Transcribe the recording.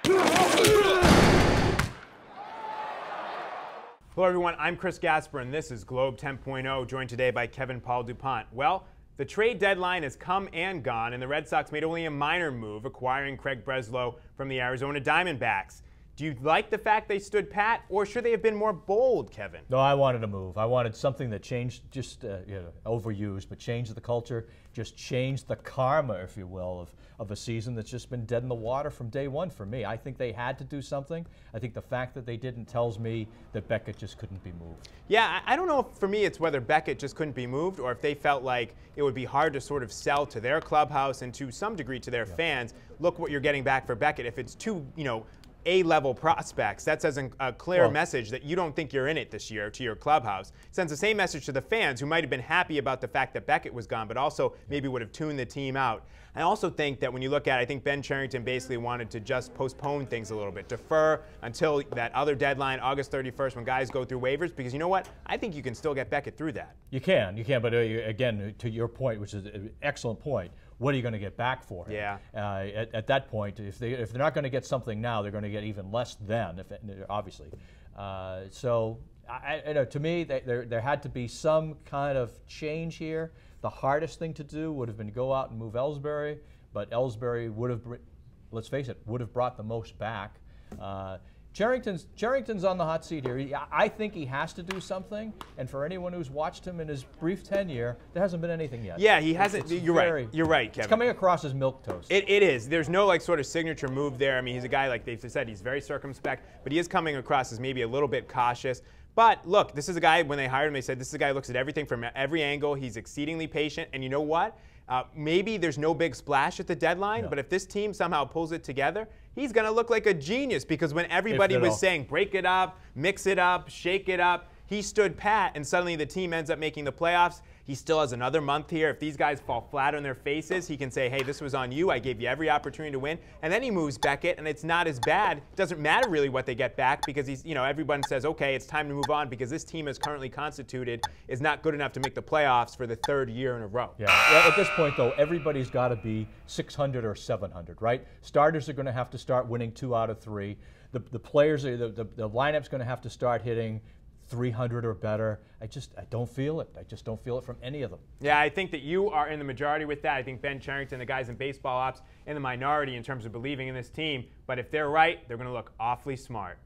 Hello everyone, I'm Chris Gasper and this is Globe 10.0, joined today by Kevin Dupont. Well, the trade deadline has come and gone, and the Red Sox made only a minor move, acquiring Craig Breslow from the Arizona Diamondbacks. Do you like the fact they stood pat, or should they have been more bold, Kevin? No, I wanted a move. I wanted something that changed, just overused, but changed the culture, just changed the karma, if you will, of a season that's just been dead in the water from day one for me. I think they had to do something. I think the fact that they didn't tells me that Beckett just couldn't be moved. Yeah, I don't know if for me it's whether Beckett just couldn't be moved or if they felt like it would be hard to sort of sell to their clubhouse and to some degree to their fans, look what you're getting back for Beckett. If it's too, A-level prospects, that says a clear message that you don't think you're in it this year to your clubhouse. It sends the same message to the fans who might have been happy about the fact that Beckett was gone, but also maybe would have tuned the team out. I also think that when you look at it, I think Ben Cherington basically wanted to just postpone things a little bit, defer until that other deadline, August 31st, when guys go through waivers, because you know what? I think you can still get Beckett through that. You can, but again, to your point, which is an excellent point, what are you going to get back for him? Yeah. At that point, if they're not going to get something now, they're going to get even less then, obviously. To me, there had to be some kind of change here. The hardest thing to do would have been to go out and move Ellsbury, but Ellsbury would have, let's face it, would have brought the most back. Cherington's on the hot seat here. I think he has to do something, and for anyone who's watched him in his brief tenure, there hasn't been anything yet. Yeah, he hasn't. You're right, Kevin. It's coming across as milquetoast. It is. There's no sort of signature move there. I mean, he's a guy, like they've said, he's very circumspect, but he is coming across as maybe a little bit cautious. But look, this is a guy, when they hired him, they said this is a guy who looks at everything from every angle. He's exceedingly patient, and you know what? Maybe there's no big splash at the deadline, but if this team somehow pulls it together, he's going to look like a genius, because when everybody was saying break it up, mix it up, shake it up, he stood pat, and suddenly the team ends up making the playoffs. He still has another month here. If these guys fall flat on their faces, he can say, hey, this was on you. I gave you every opportunity to win. And then he moves Beckett, and it's not as bad. It doesn't matter really what they get back, because he's, everyone says, okay, it's time to move on, because this team as currently constituted is not good enough to make the playoffs for the third year in a row. Yeah. At this point, though, everybody's got to be 600 or 700, right? Starters are going to have to start winning 2 out of 3. The players, the lineup's going to have to start hitting 300 or better. I don't feel it. I just don't feel it from any of them. Yeah, I think that you are in the majority with that. I think Ben Cherington, the guys in baseball ops, in the minority in terms of believing in this team. But if they're right, they're going to look awfully smart.